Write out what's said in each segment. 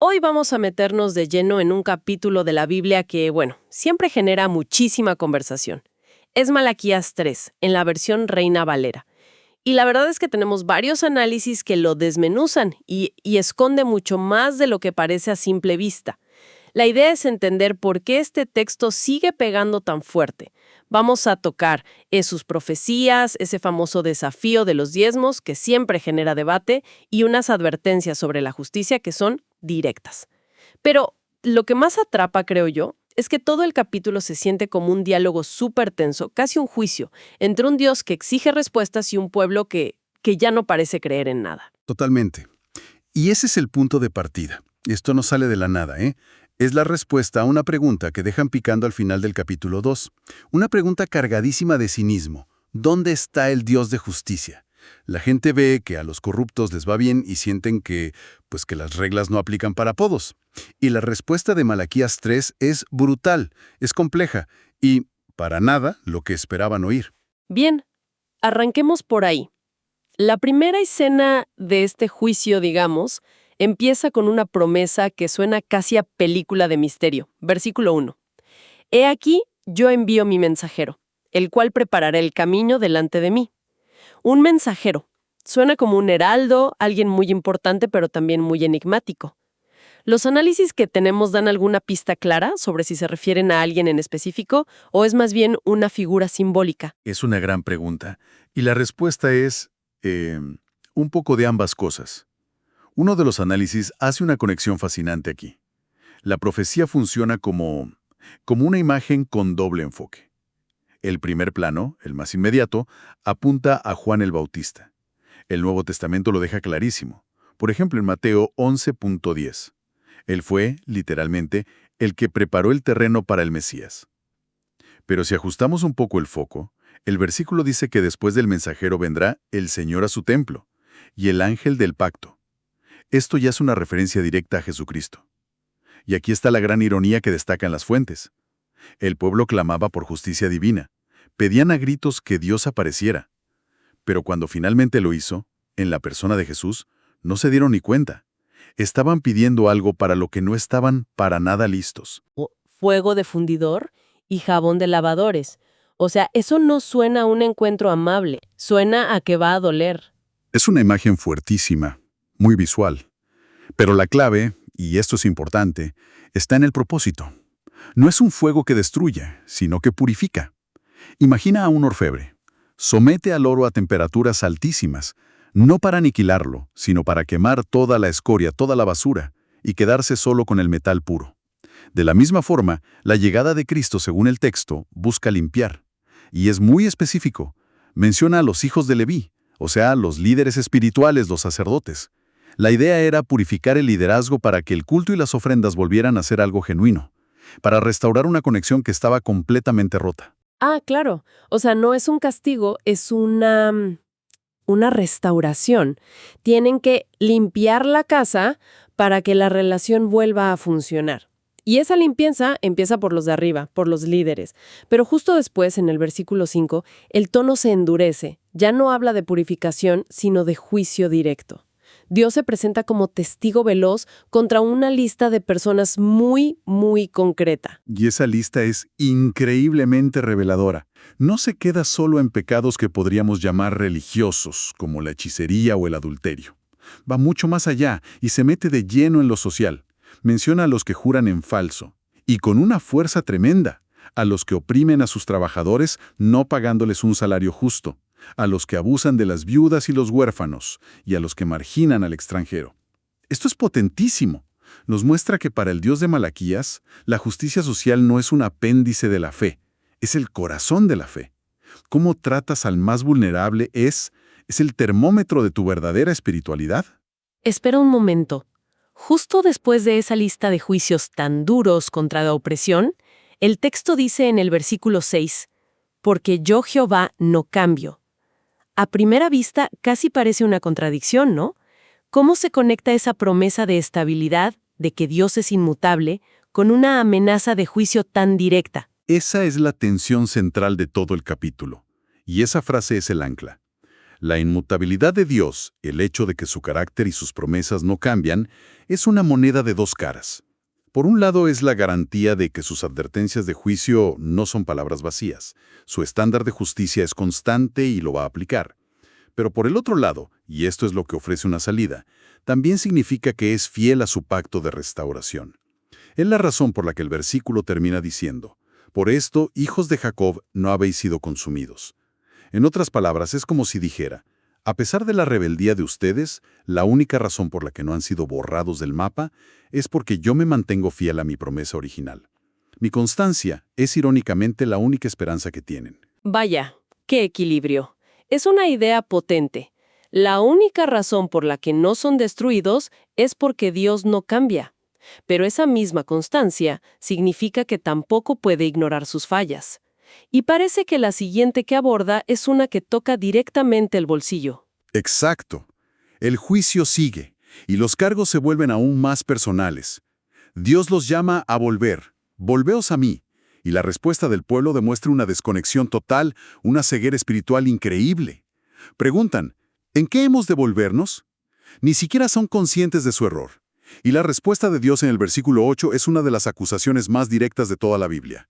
Hoy vamos a meternos de lleno en un capítulo de la Biblia que, siempre genera muchísima conversación. Es Malaquías 3, en la versión Reina Valera. Y la verdad es que tenemos varios análisis que lo desmenuzan y esconde mucho más de lo que parece a simple vista. La idea es entender por qué este texto sigue pegando tan fuerte. Vamos a tocar sus profecías, ese famoso desafío de los diezmos que siempre genera debate y unas advertencias sobre la justicia que son directas. Pero lo que más atrapa, creo yo, es que todo el capítulo se siente como un diálogo súper tenso, casi un juicio, entre un Dios que exige respuestas y un pueblo que ya no parece creer en nada. Totalmente. Y ese es el punto de partida. Esto no sale de la nada, ¿eh? Es la respuesta a una pregunta que dejan picando al final del capítulo 2. Una pregunta cargadísima de cinismo. ¿Dónde está el Dios de justicia? La gente ve que a los corruptos les va bien y sienten que las reglas no aplican para todos. Y la respuesta de Malaquías 3 es brutal, es compleja y, para nada, lo que esperaban oír. Bien, arranquemos por ahí. La primera escena de este juicio, digamos, empieza con una promesa que suena casi a película de misterio. Versículo 1. He aquí, yo envío mi mensajero, el cual preparará el camino delante de mí. Un mensajero. Suena como un heraldo, alguien muy importante pero también muy enigmático. ¿Los análisis que tenemos dan alguna pista clara sobre si se refieren a alguien en específico o es más bien una figura simbólica? Es una gran pregunta. Y la respuesta es un poco de ambas cosas. Uno de los análisis hace una conexión fascinante aquí. La profecía funciona como una imagen con doble enfoque. El primer plano, el más inmediato, apunta a Juan el Bautista. El Nuevo Testamento lo deja clarísimo. Por ejemplo, en Mateo 11.10. Él fue, literalmente, el que preparó el terreno para el Mesías. Pero si ajustamos un poco el foco, el versículo dice que después del mensajero vendrá el Señor a su templo y el ángel del pacto. Esto ya es una referencia directa a Jesucristo. Y aquí está la gran ironía que destacan las fuentes. El pueblo clamaba por justicia divina. Pedían a gritos que Dios apareciera. Pero cuando finalmente lo hizo, en la persona de Jesús, no se dieron ni cuenta. Estaban pidiendo algo para lo que no estaban para nada listos. Fuego de fundidor y jabón de lavadores. O sea, eso no suena a un encuentro amable, suena a que va a doler. Es una imagen fuertísima, muy visual. Pero la clave, y esto es importante, está en el propósito. No es un fuego que destruye, sino que purifica. Imagina a un orfebre. Somete al oro a temperaturas altísimas, no para aniquilarlo, sino para quemar toda la escoria, toda la basura, y quedarse solo con el metal puro. De la misma forma, la llegada de Cristo, según el texto, busca limpiar. Y es muy específico. Menciona a los hijos de Leví, o sea, los líderes espirituales, los sacerdotes. La idea era purificar el liderazgo para que el culto y las ofrendas volvieran a ser algo genuino, para restaurar una conexión que estaba completamente rota. Ah, claro. O sea, no es un castigo, es una restauración. Tienen que limpiar la casa para que la relación vuelva a funcionar. Y esa limpieza empieza por los de arriba, por los líderes. Pero justo después, en el versículo 5, el tono se endurece. Ya no habla de purificación, sino de juicio directo. Dios se presenta como testigo veloz contra una lista de personas muy, muy concreta. Y esa lista es increíblemente reveladora. No se queda solo en pecados que podríamos llamar religiosos, como la hechicería o el adulterio. Va mucho más allá y se mete de lleno en lo social. Menciona a los que juran en falso, y con una fuerza tremenda, a los que oprimen a sus trabajadores no pagándoles un salario justo, a los que abusan de las viudas y los huérfanos, y a los que marginan al extranjero. Esto es potentísimo. Nos muestra que para el Dios de Malaquías, la justicia social no es un apéndice de la fe, es el corazón de la fe. Cómo tratas al más vulnerable es el termómetro de tu verdadera espiritualidad. Espera un momento. Justo después de esa lista de juicios tan duros contra la opresión, el texto dice en el versículo 6, «Porque yo Jehová no cambio». A primera vista casi parece una contradicción, ¿no? ¿Cómo se conecta esa promesa de estabilidad, de que Dios es inmutable, con una amenaza de juicio tan directa? Esa es la tensión central de todo el capítulo. Y esa frase es el ancla. La inmutabilidad de Dios, el hecho de que su carácter y sus promesas no cambian, es una moneda de dos caras. Por un lado es la garantía de que sus advertencias de juicio no son palabras vacías. Su estándar de justicia es constante y lo va a aplicar. Pero por el otro lado, y esto es lo que ofrece una salida, también significa que es fiel a su pacto de restauración. Es la razón por la que el versículo termina diciendo: «Por esto, hijos de Jacob, no habéis sido consumidos». En otras palabras, es como si dijera: a pesar de la rebeldía de ustedes, la única razón por la que no han sido borrados del mapa es porque yo me mantengo fiel a mi promesa original. Mi constancia es irónicamente la única esperanza que tienen. Vaya, qué equilibrio. Es una idea potente. La única razón por la que no son destruidos es porque Dios no cambia. Pero esa misma constancia significa que tampoco puede ignorar sus fallas. Y parece que la siguiente que aborda es una que toca directamente el bolsillo. Exacto. El juicio sigue, y los cargos se vuelven aún más personales. Dios los llama a volver. «Volveos a mí». Y la respuesta del pueblo demuestra una desconexión total, una ceguera espiritual increíble. Preguntan: ¿en qué hemos de volvernos? Ni siquiera son conscientes de su error. Y la respuesta de Dios en el versículo 8 es una de las acusaciones más directas de toda la Biblia.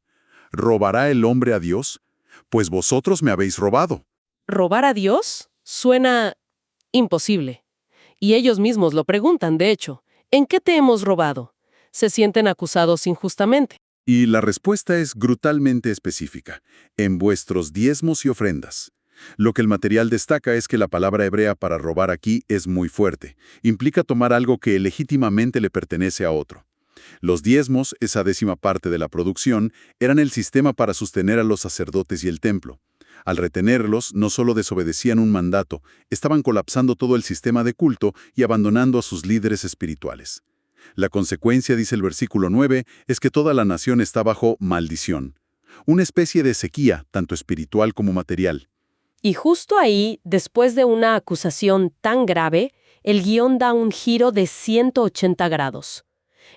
¿Robará el hombre a Dios? Pues vosotros me habéis robado. ¿Robar a Dios? Suena imposible. Y ellos mismos lo preguntan, de hecho. ¿En qué te hemos robado? Se sienten acusados injustamente. Y la respuesta es brutalmente específica: en vuestros diezmos y ofrendas. Lo que el material destaca es que la palabra hebrea para robar aquí es muy fuerte. Implica tomar algo que legítimamente le pertenece a otro. Los diezmos, esa décima parte de la producción, eran el sistema para sostener a los sacerdotes y el templo. Al retenerlos, no solo desobedecían un mandato, estaban colapsando todo el sistema de culto y abandonando a sus líderes espirituales. La consecuencia, dice el versículo 9, es que toda la nación está bajo maldición. Una especie de sequía, tanto espiritual como material. Y justo ahí, después de una acusación tan grave, el guión da un giro de 180 grados.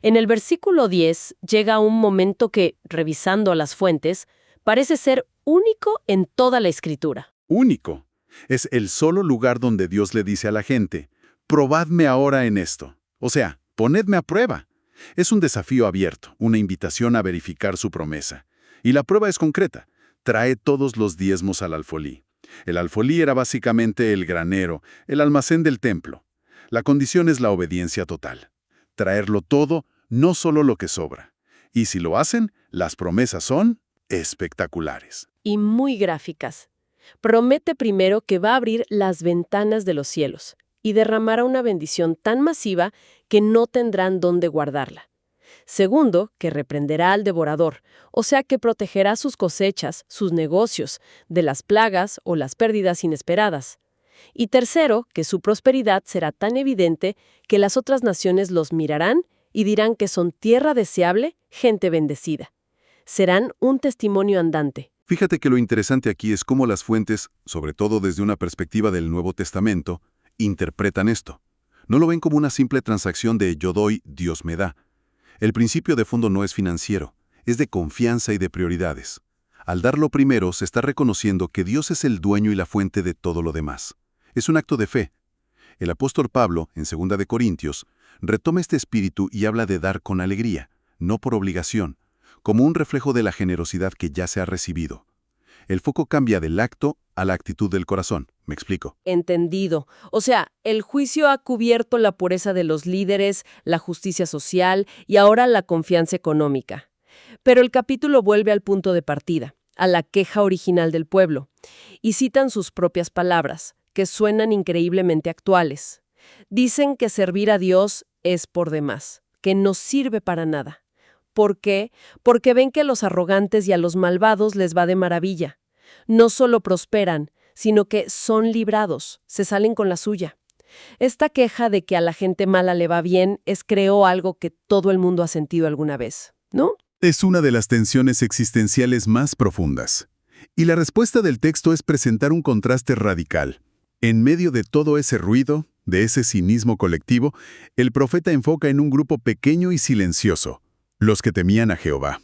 En el versículo 10 llega un momento que, revisando las fuentes, parece ser único en toda la Escritura. Único. Es el solo lugar donde Dios le dice a la gente: «Probadme ahora en esto». O sea, ponedme a prueba. Es un desafío abierto, una invitación a verificar su promesa. Y la prueba es concreta: trae todos los diezmos al alfolí. El alfolí era básicamente el granero, el almacén del templo. La condición es la obediencia total. Traerlo todo, no solo lo que sobra. Y si lo hacen, las promesas son espectaculares. Y muy gráficas. Promete primero que va a abrir las ventanas de los cielos y derramará una bendición tan masiva que no tendrán dónde guardarla. Segundo, que reprenderá al devorador, o sea que protegerá sus cosechas, sus negocios, de las plagas o las pérdidas inesperadas. Y tercero, que su prosperidad será tan evidente que las otras naciones los mirarán y dirán que son tierra deseable, gente bendecida. Serán un testimonio andante. Fíjate que lo interesante aquí es cómo las fuentes, sobre todo desde una perspectiva del Nuevo Testamento, interpretan esto. No lo ven como una simple transacción de yo doy, Dios me da. El principio de fondo no es financiero, es de confianza y de prioridades. Al dar lo primero, se está reconociendo que Dios es el dueño y la fuente de todo lo demás. Es un acto de fe. El apóstol Pablo, en 2 de Corintios, retoma este espíritu y habla de dar con alegría, no por obligación, como un reflejo de la generosidad que ya se ha recibido. El foco cambia del acto a la actitud del corazón. ¿Me explico? Entendido. O sea, el juicio ha cubierto la pureza de los líderes, la justicia social y ahora la confianza económica. Pero el capítulo vuelve al punto de partida, a la queja original del pueblo, y citan sus propias palabras, que suenan increíblemente actuales. Dicen que servir a Dios es por demás, que no sirve para nada. ¿Por qué? Porque ven que a los arrogantes y a los malvados les va de maravilla. No solo prosperan, sino que son librados, se salen con la suya. Esta queja de que a la gente mala le va bien es, creo, algo que todo el mundo ha sentido alguna vez, ¿no? Es una de las tensiones existenciales más profundas. Y la respuesta del texto es presentar un contraste radical. En medio de todo ese ruido, de ese cinismo colectivo, el profeta enfoca en un grupo pequeño y silencioso, los que temían a Jehová.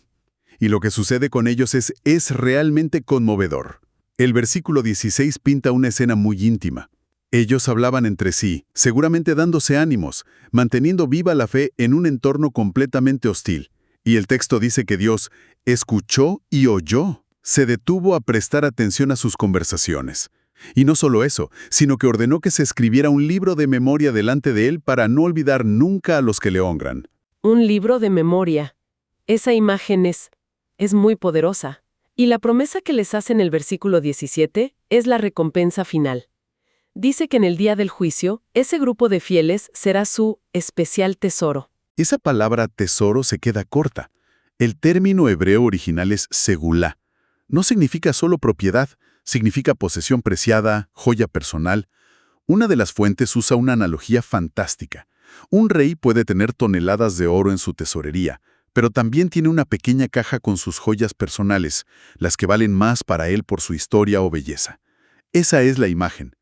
Y lo que sucede con ellos es realmente conmovedor. El versículo 16 pinta una escena muy íntima. Ellos hablaban entre sí, seguramente dándose ánimos, manteniendo viva la fe en un entorno completamente hostil. Y el texto dice que Dios escuchó y oyó. Se detuvo a prestar atención a sus conversaciones. Y no solo eso, sino que ordenó que se escribiera un libro de memoria delante de él para no olvidar nunca a los que le honran. Un libro de memoria. Esa imagen es muy poderosa. Y la promesa que les hace en el versículo 17 es la recompensa final. Dice que en el día del juicio, ese grupo de fieles será su especial tesoro. Esa palabra tesoro se queda corta. El término hebreo original es segulá. No significa solo propiedad, significa posesión preciada, joya personal. Una de las fuentes usa una analogía fantástica. Un rey puede tener toneladas de oro en su tesorería, pero también tiene una pequeña caja con sus joyas personales, las que valen más para él por su historia o belleza. Esa es la imagen.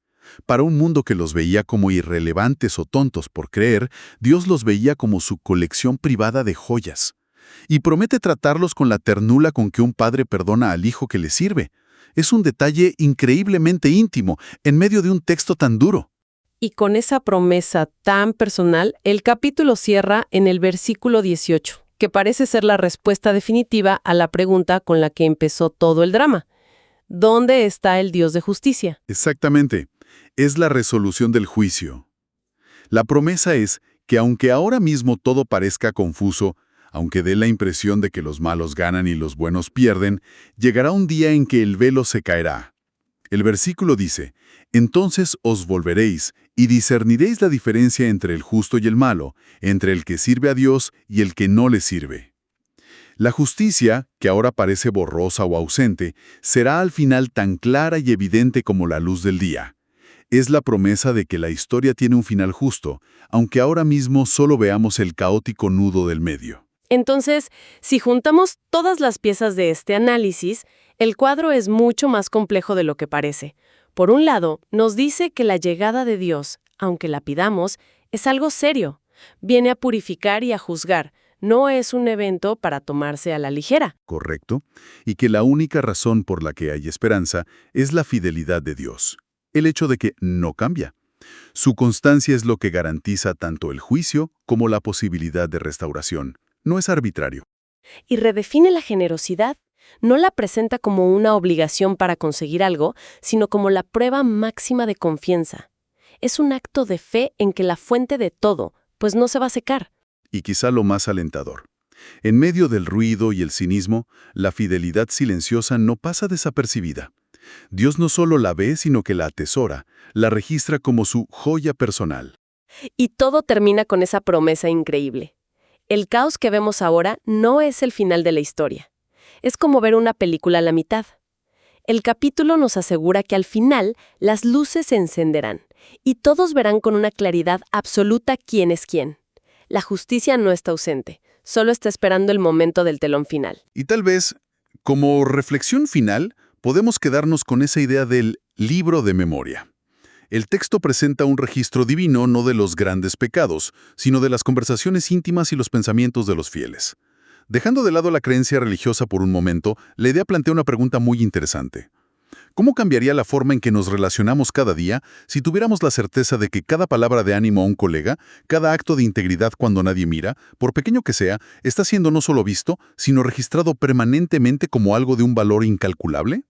Para un mundo que los veía como irrelevantes o tontos por creer, Dios los veía como su colección privada de joyas. Y promete tratarlos con la ternura con que un padre perdona al hijo que le sirve. Es un detalle increíblemente íntimo, en medio de un texto tan duro. Y con esa promesa tan personal, el capítulo cierra en el versículo 18, que parece ser la respuesta definitiva a la pregunta con la que empezó todo el drama. ¿Dónde está el Dios de justicia? Exactamente. Es la resolución del juicio. La promesa es que aunque ahora mismo todo parezca confuso, aunque dé la impresión de que los malos ganan y los buenos pierden, llegará un día en que el velo se caerá. El versículo dice, «Entonces os volveréis y discerniréis la diferencia entre el justo y el malo, entre el que sirve a Dios y el que no le sirve». La justicia, que ahora parece borrosa o ausente, será al final tan clara y evidente como la luz del día. Es la promesa de que la historia tiene un final justo, aunque ahora mismo solo veamos el caótico nudo del medio. Entonces, si juntamos todas las piezas de este análisis, el cuadro es mucho más complejo de lo que parece. Por un lado, nos dice que la llegada de Dios, aunque la pidamos, es algo serio. Viene a purificar y a juzgar. No es un evento para tomarse a la ligera. Correcto. Y que la única razón por la que hay esperanza es la fidelidad de Dios. El hecho de que no cambia. Su constancia es lo que garantiza tanto el juicio como la posibilidad de restauración. No es arbitrario. Y redefine la generosidad. No la presenta como una obligación para conseguir algo, sino como la prueba máxima de confianza. Es un acto de fe en que la fuente de todo, pues no se va a secar. Y quizá lo más alentador. En medio del ruido y el cinismo, la fidelidad silenciosa no pasa desapercibida. Dios no solo la ve, sino que la atesora, la registra como su joya personal. Y todo termina con esa promesa increíble. El caos que vemos ahora no es el final de la historia. Es como ver una película a la mitad. El capítulo nos asegura que al final las luces se encenderán y todos verán con una claridad absoluta quién es quién. La justicia no está ausente, solo está esperando el momento del telón final. Y tal vez, como reflexión final, podemos quedarnos con esa idea del libro de memoria. El texto presenta un registro divino no de los grandes pecados, sino de las conversaciones íntimas y los pensamientos de los fieles. Dejando de lado la creencia religiosa por un momento, la idea plantea una pregunta muy interesante. ¿Cómo cambiaría la forma en que nos relacionamos cada día si tuviéramos la certeza de que cada palabra de ánimo a un colega, cada acto de integridad cuando nadie mira, por pequeño que sea, está siendo no solo visto, sino registrado permanentemente como algo de un valor incalculable?